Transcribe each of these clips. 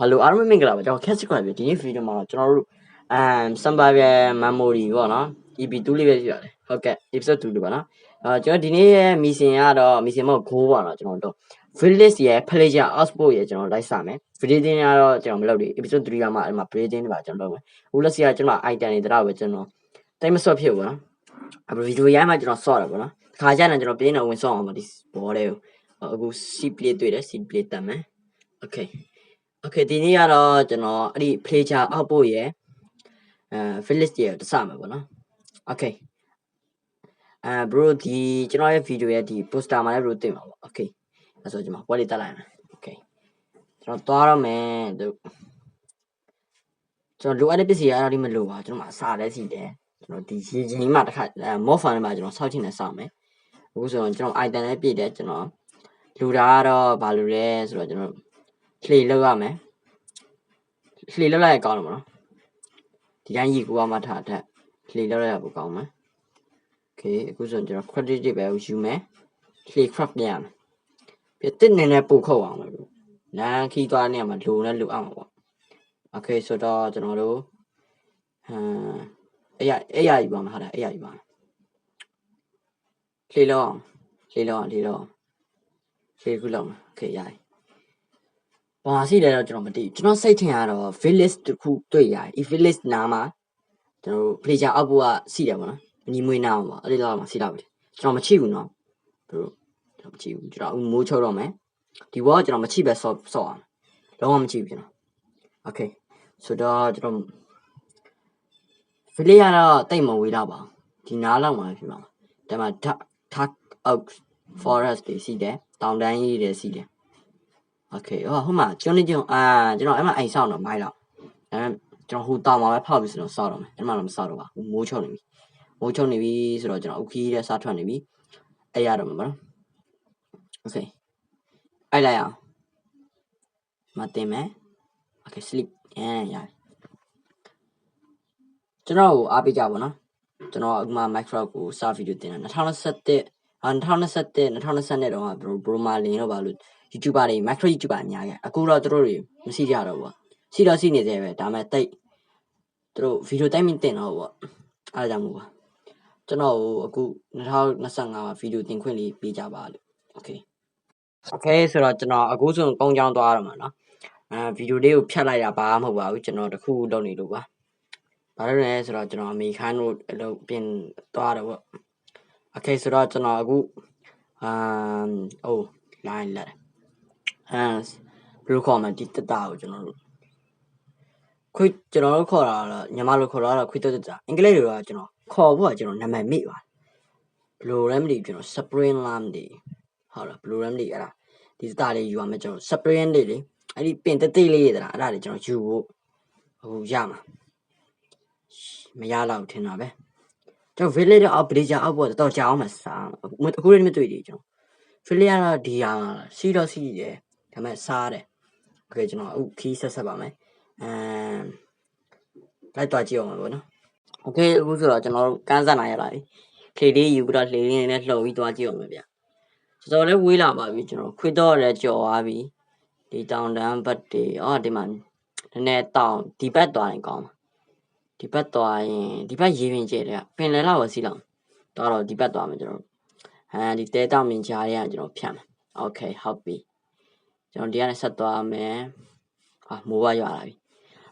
Hello အားလုံးမင်္ဂလာပါကျွန်တော် Cat ခွင့်ပြဒီနေ့ video မှာကျွန်တော်တို့Survival Memory ပေါ့နော် EP2 လေးပဲရှိပါတယ်ဟုတ်ကဲ့ episode 2လို့ပါနော်ကျွန်တော်ဒီနေ့ရဲ့ mission ကတော့ mission မဟုတ် goal ပါနော်ကျွန်တော်တို့ village ရဲ့ player output ရဲ့ကျွန်တော်လိုက်စာမယ် breeding ကတော့ကျွန်တော်မလုပ်ဘူး episode 3ကမှအဲ့မှာ breeding တွေပါကျွန်တော်လုပ်မယ်အခုလက်ရှိကကျွန်တော် item တွေတော့ပဲကျွန်တော်တိတ်မဆော့ဖြစ်ဘူးနော်အခု video ရိုင်းမှကျွန်တော်ဆော့တယ်ပေါ့နော်ခါကျရင်ကျွန်တော်ပြင်းတော့ဝင်ဆော့အောင်ပါဒီဘောလေးကိုအခု seed plate တွေ့တယ် seed plate တက်မယ် okay Okay ဒီနေ့ကတော့ကျွန်တော်အဲ့ဒီ player output ရဲ့village ရဲ့တစမှာပေါ့နော် Okay bro ဒီကျွန်တော်ရဲ့ video ရဲ့ဒီ poster မှာလည်း bro တင်ပါပေါ့ Okay အဲ့ဆိုကျွန်တော် what လေးတက်လိုက်မယ် Okay ကျွန်တော်သွားရမယ်ကျွန်တော်လိုအပ်တဲ့ပစ္စည်းအားလုံးမလိုပါကျွန်တော်မှာအစာလည်းစီတယ်ကျွန်တော်ဒီရေချင်းမှာတစ်ခါ mod farm မှာကျွန်တော်စောက်ချင်တယ်စောက်မယ်အခုဆိုတော့ကျွန်တော် item လည်းပြည့်တယ်ကျွန်တော်လူတာကတော့ဘာလို့လဲဆိုတော့ကျွန်တော် play လုပ်ရမယ်လှေလောက်လိုက်ကောင်းတယ်မနော်ဒီတိုင်းရေကူကမှထားတဲ့လှေလောက်လိုက်ပိုကောင်းမယ်โอเคအခုဆိုကျွန်တော် credit တွေပဲယူမယ်လှေ craft ရမယ်ပြတစ်နေနဲ့ပို့ခုတ်အောင်မယ်လမ်းခီးသွားနေရမှာလိုနဲ့လိုအောင်ပေါ့โอเคဆိုတော့ကျွန်တော်တို့အဲ့ရယူပါမှာဟာအဲ့ရယူပါလှေလောက်လှေခုလောက်โอเคရတယ်ဘာရှိလဲတော့ကျွန်တော်မသိကျွန်တော်စိတ်ထင်ရတော့ village တစ်ခုတွေ့ရတယ် village နားမှာကျွန်တော် player output ကရှိတယ်ပေါ့နော်ညီမွေးနားမှာအဲ့ဒီလောက်မှာရှိတော့ပြီကျွန်တော်မချိဘူးနော်ဘရိုကျွန်တော်မချိဘူးကျွန်တော်မိုးချုပ်တော့မယ်ဒီဘောကကျွန်တော်မချိပဲဆော့အောင်လုံးဝမချိဘူးကျွန်တော် Okay ဆိုတော့ကျွန်တော် village ကတော့တိတ်မဝေးတော့ပါဒီနားလောက်မှာဖြစ်မှာဒါမှ dark oak forest တွေရှိတယ်တောင်တန်းကြီးတွေရှိတယ်Okay ဟိုမှာကျွန်တော်အဲ့မှာအိမ်ဆောက်တော့မိုင်းတော့ကျွန်တော်ဟိုတောင်မှာပဲဖောက်ပြီးဆိုတော့ဆောက်တော့မယ်အဲ့မှာတော့မဆောက်တော့ပါဘူးမိုးချုပ်နေပြီဆိုတော့ကျွန်တော်ဥခီးတဲ့စားထွက်နေပြီအဲ့ရတော့မှာနော် Okay အဲ့လိုက်အောင်မတင်မယ် Okay sleep ရတယ်ကျွန်တော်ကိုအားပေးကြပါနော်ကျွန်တော်အခုမှ Minecraft ကိုစဗီဒီယိုတင်တာ2021တော့ဘရိုမာလင်တော့ဘာလို့ YouTuber တွေ Minecraft YouTuber အများကြီးအခုတော့သူတို့တွေမရှိကြတော့ဘူးရှိနေသေးပဲဒါမှတိတ်သူတို့ဗီဒီယိုတိုင်းမတင်တော့ဘူးအားကြောင့်မို့ပါကျွန်တော်အခု2025မှာဗီဒီယိုတင်ခွင့်လေးပေးကြပါလို့ Okay ဆိုတော့ကျွန်တော်အခုဆိုကုန်းချောင်းသွားရမှာနော်ဗီဒီယိုလေးကိုဖြတ်လိုက်တာဘာမှမဟုတ်ပါဘူးကျွန်တော်တခုလုပ်နေလို့ပါဘာလို့လဲဆိုတော့ကျွန်တော်အမေခန်းတို့အလုပ်ပြင်သွားတော့ပေါ့ Okay ဆိုတော့ကျွန်တော်အခုline လက်ဘယ်လိုခေါ်မလဲဒီတတာကိုကျွန်တော်တို့ခွေးကျွန်တော်တို့ခေါ်တာတော့ညီမတို့ခေါ်တာခွေးတတာအင်္ဂလိပ်လိုကကျွန်တော်ခေါ်ဖို့ကကျွန်တော်နာမည်မေ့ပါဘယ်လိုလဲမသိကျွန်တော် spring lamb တွေဟုတ်လားဘယ်လိုလဲမသိအဲ့ဒါဒီတတာလေးယူရမယ်ကျွန်တော် spring လေးလေအဲ့ဒီပင်တိတ်လေးရတာအဲ့ဒါတွေကျွန်တော်ယူဖို့ဟိုရမှာမရတော့ထင်တာပဲကျွန်တော် village အောက် villager အောက်ပေါ်တော့ကြာအောင်မစားအခုလည်းမတွေ့သေးကျွန်တော် village ကတော့ဒီဟာစီတော့စီတယ်ဒါပေမဲ့စားတယ် Okay ကျွန်တော်အခုခီးဆက်ပါမယ်လိုက်သွားကြည့်အောင်ပါဗောနော် Okay အခုဆိုတော့ကျွန်တော်တို့ကန်းဆက်နိုင်ရပါပြီခေလေးယူပြီးတော့လေလေးနဲ့လှုပ်ပြီးသွားကြည့်အောင်ပါဗျတော်တော်လေးဝေးလာပါပြီကျွန်တော်ခွေးတော့လည်းကြော်သွားပြီဒီတောင်တန်းဘက်တွေဒီမှာနည်းနည်းတောင်ဒီဘက်သွားရင်ကောင်းဒီဘက်သွားရင်ဒီဘက်ရေပင်ကျဲတဲ့ပင်လယ်လောက်ပဲစီးလောက်တော့ဒီဘက်သွားမယ်ကျွန်တော်ဒီတဲတောင်မြင်ကြားရကျွန်တော်ဖြတ်မယ် Okay ဟုတ်ပြီကျွန်တော်ဒီကနေဆက်သွားမယ်မိုးရရွာလာပြီ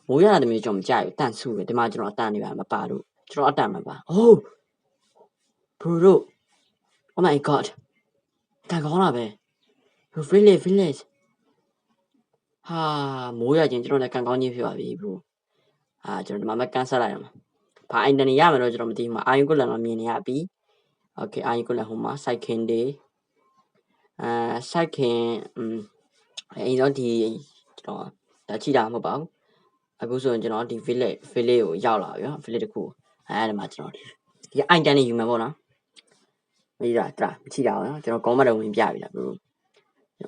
မိုးရတဲ့မျိုးကျွန်တော်မကြိုက်ဘူးတန့်ဆူတယ်ဒီမှာကျွန်တော်အတန်နေပါမပါလို့ကျွန်တော်အတန်မပါbro oh my god တန်ကောင်းလာပဲvillage မိုးရချင်းကျွန်တော်လည်းကန်ကောင်းချင်းဖြစ်ပါပြီ bro ကျွန်တော်ဒီမှာမကန်ဆက်လိုက်အောင်ဘာအိုင်တန်ရမယ်တော့ကျွန်တော်မသိဘူးအာယုန်ကုလန်တော့မြင်နေရပြီ Okay အာယုန်ကုလန်ဟိုမှာစိုက်ခင်းတွေစိုက်ခင်းအိမ်တော့ဒီကျွန်တော်ဒါချိတာမဟုတ်ပါဘူးအခုဆိုရင်ကျွန်တော်ဒီ village ကိုရောက်လာပြီနော် village တခုဒီမှာကျွန်တော်ဒီအိုင်တန်နေယူမယ်ပေါ့နော်မကြီးတာမချိတာနော်ကျွန်တော်ကောင်းမတော်ဝင်ပြပြီလား bro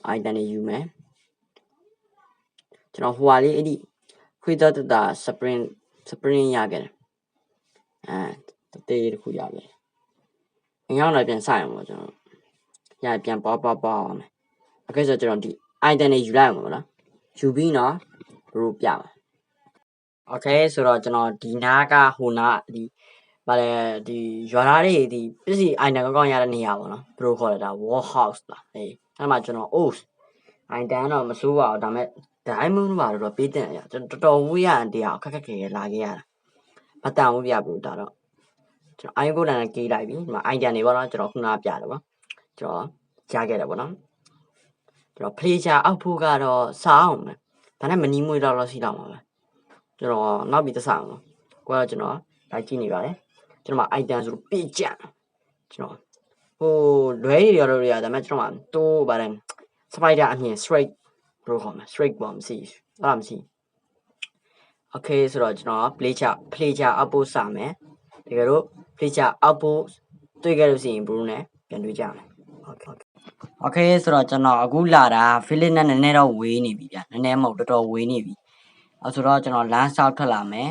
အိုင်တန်နေယူမယ်ကျွန်တော်ဟိုဟာလေးအဲ့ဒီခွေးတော့တာ spring ရခဲ့တယ်တေးတခုရခဲ့အင်ရောက်လာပြန်ဆိုင်အောင်ပေါ့ကျွန်တော်ရပြန်ပွားအောင်မယ်အခုဆိုကျွန်တော်ဒီ item တွေယူလိုက်အောင်ပေါ့နော်ယူပြီးနော် bro ပြမယ် okay ဆိုတော့ကျွန်တော်ဒီနားကဟိုနားဒီဗါလေဒီရွာသားတွေဒီပစ္စည်း item ကောင်းရတဲ့နေရာပေါ့နော်ဘယ်လိုခေါ်လဲဒါ warehouse လားအေးအဲ့မှာကျွန်တော် item တော့မစိုးပါဘူးဒါပေမဲ့ diamond ပါတော့ပေးတင်ရကျွန်တော်တော်တော်ဝေးရတဲ့တရားခက်ခက်ခဲခဲလာခဲ့ရတာမတန်ဘူးပြဘူးဒါတော့ကျွန်တော် item ကိုလည်းကေးလိုက်ပြီဒီမှာ item တွေပေါ့နော်ကျွန်တော်ခုနပြတယ်ပေါ့ကျွန်တော်ကြားခဲ့တယ်ပေါ့နော်ကျွန်တော် pleasure အောက်ဖို့ကတော့စားအောင်မယ်ဒါနဲ့မနီးမွေးတော့ရှိတော့မှာပဲကျွန်တော်နောက်ပြီးတဆအောင်ကိုကကျွန်တော်လိုက်ကြည့်နေပါတယ်ကျွန်တော်မှာ item ဆိုပြည့်ကြကျွန်တော်ဟိုလွဲတွေရောတွေကဒါပေမဲ့ကျွန်တော်မှာတိုးပါတယ် spider အမြင် straight ဘယ်လိုခေါ်မလဲ straight ပေါ့မရှိအဲ့ဒါမရှိ okay ဆိုတော့ကျွန်တော် pleasure အောက်ဖို့စမယ်တကယ်လို့ pleasure အောက်ဖို့တွေ့ခဲ့လို့ရှိရင် bro နဲ့ပြန်တွေ့ကြမယ် okay ဆိုတော့ကျွန်တော်အခုလာတာ feeling နဲ့နည်းနည်းတော့ဝေးနေပြီဗျာနည်းနည်းမဟုတ်တော်တော်ဝေးနေပြီအဲ့ဆိုတော့ကျွန်တော်လမ်းဆောက်ထွက်လာမယ်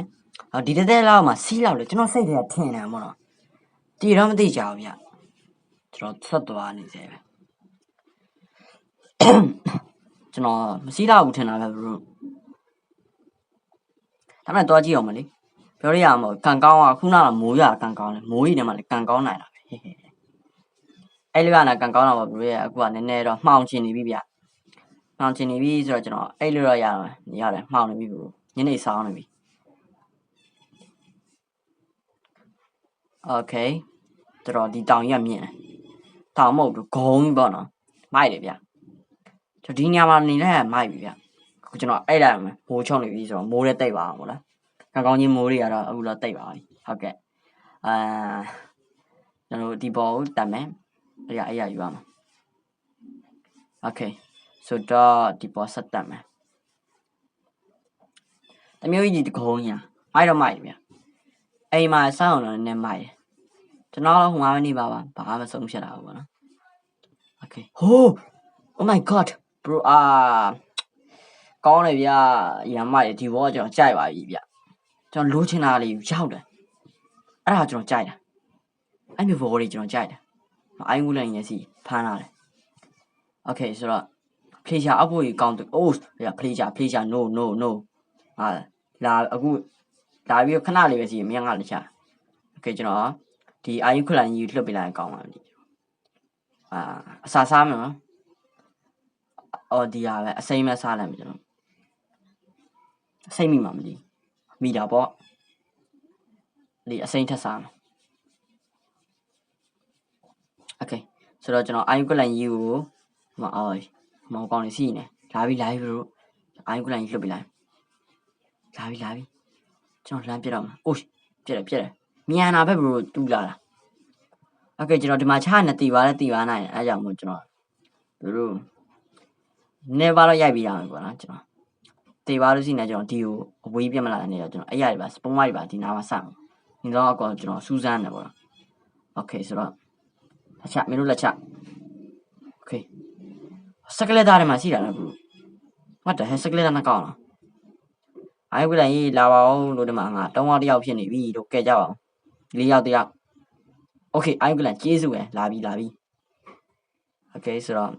ဒီတဲ့လောက်မှာစီးလောက်လေကျွန်တော်စိတ်ထဲထင်တယ်မို့နော်တီတော့မသိကြဘူးဗျကျွန်တော်ဆက်သွားနေစေပဲကျွန်တော်မစီးလောက်ဘူးထင်တာပဲ bro ဒါမဲ့တော့ကြည့်အောင်မလေးပြောရရမလို့ကန်ကောင်းอ่ะခုနကမိုးရကန်ကောင်းလေမိုးကြီးထဲမှာလေကန်ကောင်းနိုင်တာပဲအဲ့လိုကလည်းကန်ကောင်းတာပါ bro ရဲ့အခုကနည်းနည်းတော့မှောင်ချင်နေပြီဗျမှောင်ချင်နေပြီဆိုတော့ကျွန်တော်အဲ့လိုတော့ရတယ်မှောင်နေပြီ bro ညနေစောင်းနေပြီ okay တော်တော်ဒီတောင်ကြီးကမြင်တယ်တောင်မဟုတ်ဘူးဂုံးကြီးပေါ့နော်မိုက်တယ်ဗျကျွန်တော်ဒီညမှာနေလဲမိုက်ပြီဗျအခုကျွန်တော်အဲ့လိုက်မယ်မိုးချုံနေပြီဆိုတော့မိုးလည်းတိတ်ပါအောင်မို့လားကောင်းကြီးမိုးတွေကတော့အခုတော့တိတ်ပါပြီဟုတ်ကဲ့ကျွန်တော်ဒီပေါ်ကိုတက်မယ်အဲ့ရယူရမှာ okay ဆိုတော့ဒီပေါ်ဆက်တက်မယ်တမျိုးကြီးဒီဂုံးကြီးမိုက်တော့မိုက်ဗျအိမ်မှာစောင်းတော့နည်းမိုက်တယ်ကျွန်တော်တော့ဟိုမှာနေပါဘာမှဆုံးဖြတ်တာဘူးပေါ့နော် okay oh my god bro ကောင်းတယ်ဗျရမ်းမိုက်တယ်ဒီဘောကကျွန်တော်ကြိုက်ပါပြီဗျကျွန်တော်လိုချင်တာလေးရောက်တယ်အဲ့ဒါကျွန်တော်ကြိုက်တာအဲ့မျိုးဘောလေးကျွန်တော်ကြိုက်တယ်အိုင်းကူလန်ရဲ့စီဖမ်းလာတယ် okay ဆိုတော့ pleasure အောက်ဖို့ကြီးကောင်းတယ် pleasure no လာအခုလာပြီးခဏလေးပဲစီအမြင်ကလည်းချ okay ကျွန်တော်ဒီအိုင်းကူလန်ကြီးလွှတ်ပေးလိုက်ကောင်းပါပြီအစာစားမယ်နော်အော်ဒီဟာပဲအစိမ်းမဲ့စားလိုက်မယ်ကျွန်တော်အစိမ်းမိမှာမသိမိတာပေါ့ဒီအစိမ်းထက်စားမယ် okay ဆိုတော့ကျွန်တော်အိုင်းကူလန်ကြီးကိုမောင်ကောင်းနေစီနေလာပြီလို့အိုင်းကူလန်ကြီးလွှတ်ပေးလိုက်လာပြီကျွန်တော်လမ်းပြတော့မှာအိုးပြက်တယ်မြန်တာပဲဘလို့တူးလာတာ okay ကျွန်တော်ဒီမှာချားနေတီပါနိုင်အဲကြောင့်မို့ကျွန်တော်တို့နေပါတော့ရိုက်ပြီးရမယ်ပေါ့နော်ကျွန်တော်တေပါလို့ရှိနေကျွန်တော်ဒီကိုအဝေးပြတ်မလာနေတော့ကျွန်တော်အဲ့ရတွေပါစပုံးမတွေပါဒီနားမှာစမယ်ဒီတော့အကောကျွန်တော်စူးစမ်းနေပေါ့နော် okay ဆိုတော့လက်ချမင်းတို့လက်ချ okay စကလက်သားတွေမှာရှိတာလားဘူး what the hell စကလက်သားနှကောင်းလားအိုင်ဝိလိုက်ရေးလာပါအောင်လို့ဒီမှာငါတောင်းအောင်တယောက်ဖြစ်နေပြီတို့ကဲကြပါအောင်၄ယောက်တယောက် okay အိုင်ဝိလိုက်ကျေးဇူးပဲလာပြီ okay ဆိုတော့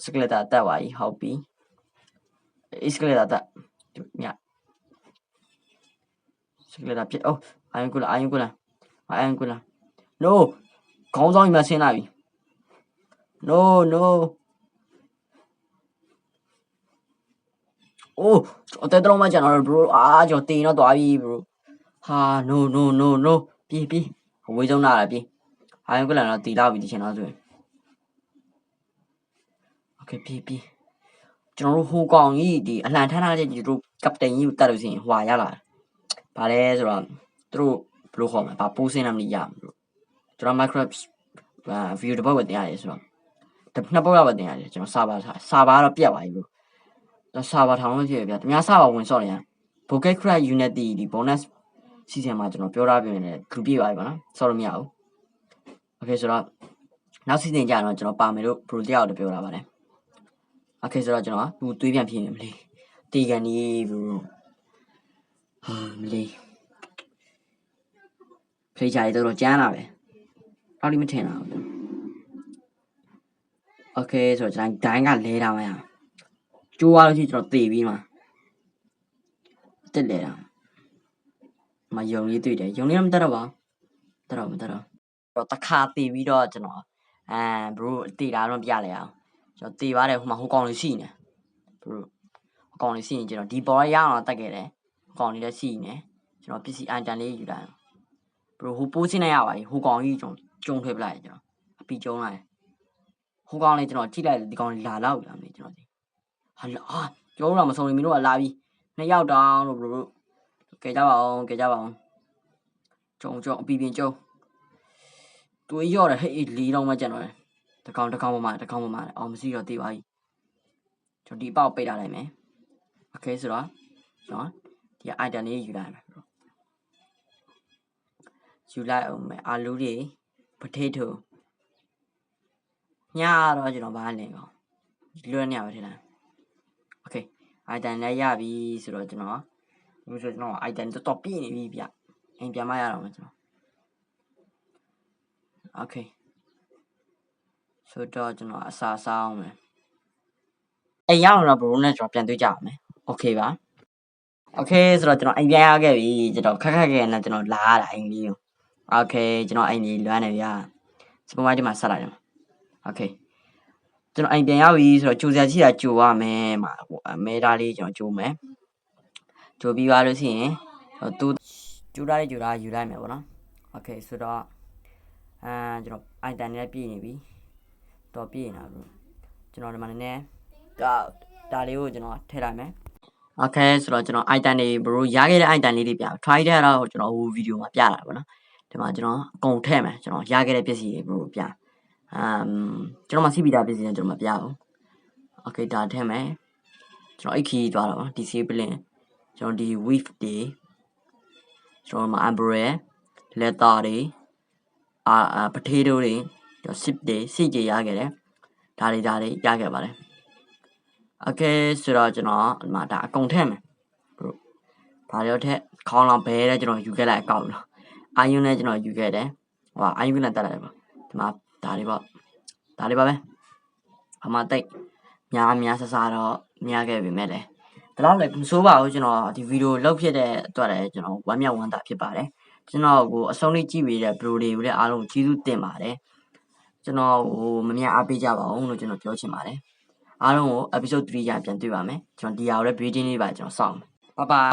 စကလက်သားတက်ပါပြီဟုတ်ပြီစကလက်သားတက်ညစကလက်သားပြအိုးအိုင်ကူလာ no ခေါင်းဆောင်ကြီးမှဆင်းလာပြီ no โอ้အသက်တော်မှကျွန်တော် bro ကျွန်တော်တင်တော့သွားပြီ bro ဟာ no ပြေးအဝေးဆုံးလာတာပြေးအိုင်ကူလာတော့တီလာပြီဒီချိန်တော့ဆိုရင် okay ပြေးကျွန်တော်တို့ဟိုကောင်ကြီးဒီအလှန်ထမ်းထားတဲ့ဒီတို့ကပတိန်ကြီးကိုတတ်လို့ရှိရင်ဟွာရလာဗာလဲဆိုတော့သူတို့ဘယ်လိုခေါ်မလဲဗာပိုးစင်းနာမည်ရမှာလို့ကျွန်တော် Minecraft view တစ်ပုတ်ပဲတင်ရတယ်ဆိုတော့နှစ်ပုတ်ပဲတင်ရတယ်ကျွန်တော်စာပါတော့ပြတ်ပါပြီ bro စာပါထောင်လို့ရှိရဗျာတများစာပါဝင်ဆော့နေရ Pocket Crack Unity ဒီ bonus season မှာကျွန်တော်ပြောထားပြနေတယ် group ပြပါပြီပါနော်ဆော့လို့မရဘူး okay ဆိုတော့နောက် season ကြတော့ကျွန်တော်ပါမယ်လို့ bro တယောက်တပြောတာပါတယ် okay ဆိုတော့ကျွန်တော်သူသွေးပြန်ဖြစ်နေမလေးတီကန်ကြီး bro မလေးဖိတ်ချာရီတော့ကျန်းလာပဲအော်ဒီမထင်တာဘူး okay ဆိုတော့ကျွန်တော်ဒိုင်းကလဲထားမှာရ ကျိုးသွားလို့ရှိကျွန်တော်သေပြီးမှတက်လေတာမယုံလေးတွေ့တယ်ယုံလေးတော့မတက်တော့ပါတက်တော့တခါသေပြီးတော့ကျွန်တော်ဘရိုတေတာတော့ပြလိုက်အောင်ကျွန်တော်တေပါတယ်ဟိုမှာဟိုကောင်လေးရှိနေဘရိုဟိုကောင်လေးရှိရင်ကျွန်တော်ဒီပေါ်ရအောင်တက်ခဲ့တယ်ဟိုကောင်လေးလည်းရှိနေကျွန်တော်ပစ္စည်းအန်တန်လေးယူလိုက်ဘရိုဟိုပိုးစင်းနေရပါပြီဟိုကောင်ကြီးကျွန်တော်ကျုံထွေးပလိုက်ကျွန်တော်အပီကျုံလိုက်ဟိုကောင်လေးကျွန်တော်ကြည့်လိုက်ဒီကောင်လေးလာတော့လာမယ်ကျွန်တော်ဒီဟာကျောင်းတော့မဆုံးနေမင်းတို့ကလာပြီးနှစ်ယောက်တောင်းလို့ဘရိုကဲကြပါအောင်ကျုံအပီပင်ကျုံသူရော့တယ်ဟဲ့လေးတော့မှကျန်တော့တယ်တကောင်ပေါ်မှာအောင်မရှိတော့တေးပါပြီကျွန်တော်ဒီပေါက်ပိတ်ထားလိုက်မယ်โอเคဆိုတော့ကျွန်တော်ဒီ item လေးယူလိုက်မယ်ယူလိုက်အောင်မယ်အာလူတွေ potato ညတော့ကျွန်တော်ဘာလဲကောလွှဲနေရပါထင်လားโอเค item လည်းရပြီဆိုတော့ကျွန်တော် item တော်ပြည့်နေပြီဗျအိမ်ပြန်မရတော့မယ်ကျွန်တော်โอเคဆိုတော့ကျွန်တော်အစာစားအောင်မယ်အိမ်ရောက်တော့ဘရိုနဲ့ကျွန်တော်ပြန်တွေ့ကြအောင်မယ်โอเคပါโอเคဆိုတော့ကျွန်တော်အိမ်ပြန်ရခဲ့ပြီကျွန်တော်ခက်ခဲနဲ့ကျွန်တော်လာရတာအိမ်ကြီးကိုโอเคကျွန်တော်အိမ်ကြီးလွမ်းနေဗျာစပွန်မိုက်ဒီမှာဆက်လိုက်တယ်โอเคကျွန်တော်အိမ်ပြန်ရောက်ပြီဆိုတော့ကြိုစရာရှိတာကြိုရမယ်မဲသားလေးကျွန်တော်ကြိုမယ်ကြိုပြီးသွားလို့ရှိရင်သူကြိုတာလေးယူလိုက်မယ်ပေါ့နော်โอเคဆိုတော့ကျွန်တော် item နဲ့ပြည့်နေပြီတော့ပြည့်နေတာဘရိုကျွန်တော်ဒီမှာနည်းနည်းဒါလေးကိုကျွန်တော်ထည့်လိုက်မယ်โอเคဆိုတော့ကျွန်တော် item တွေဘရိုရခဲ့တဲ့ item လေးတွေပြ try တဲ့တော့ကျွန်တော်ဟိုဗီဒီယိုမှာပြတာပေါ့နော်ဒီမှာကျွန်တော်အကုန်ထည့်မယ်ကျွန်တော်ရခဲ့တဲ့ပစ္စည်းတွေဘရိုပြကျွန်တော်မှစီးပြီးသားပစ္စည်းတွေကျွန်တော်မပြဘူးโอเคဒါထည့်မယ်ကျွန်တော်အိတ်ခီးသွားတော့ discipline ကျွန်တော်ဒီ weave တွေကျွန်တော်မှာ umbrella leather တွေpotato တွေကျွန်တော် sip တွေစီကြရခဲ့တယ်ဒါတွေရခဲ့ပါတယ်โอเคဆိုတော့ကျွန်တော်ဒီမှာဒါအကုန်ထည့်မယ်ဘရိုဘာလို့ထည့်ခေါင်းလောင်ဘဲတဲ့ကျွန်တော်ယူခဲ့လိုက်အကောက်လို့အာယွန်းနဲ့ကျွန်တော်ယူခဲ့တယ်ဟိုအာယွန်းနဲ့တက်လိုက်ပါဒီမှာဒါလေးပါပဲအမတိတ်များဆဆတော့များခဲ့ပြီမဲ့လေဒါတော့လည်းမစိုးပါဘူးကျွန်တော်ဒီဗီဒီယိုလောက်ဖြစ်တဲ့အတွက်လည်းကျွန်တော်ဝမ်းမြောက်ဝမ်းသာဖြစ်ပါတယ်ကျွန်တော်ကိုအဆုံးလေးကြည့်ပြီးတဲ့ဘရိုတွေကိုလည်းအားလုံးကျေးဇူးတင်ပါတယ်ကျွန်တော်မမြအားပေးကြပါအောင်လို့ကျွန်တော်ပြောချင်ပါတယ်အားလုံးကို episode 3 ရပြန်တွေ့ပါမယ်ကျွန်တော်ဒီဟာကိုလည်း breeding လေးပါကျွန်တော်စောင့်မယ်bye bye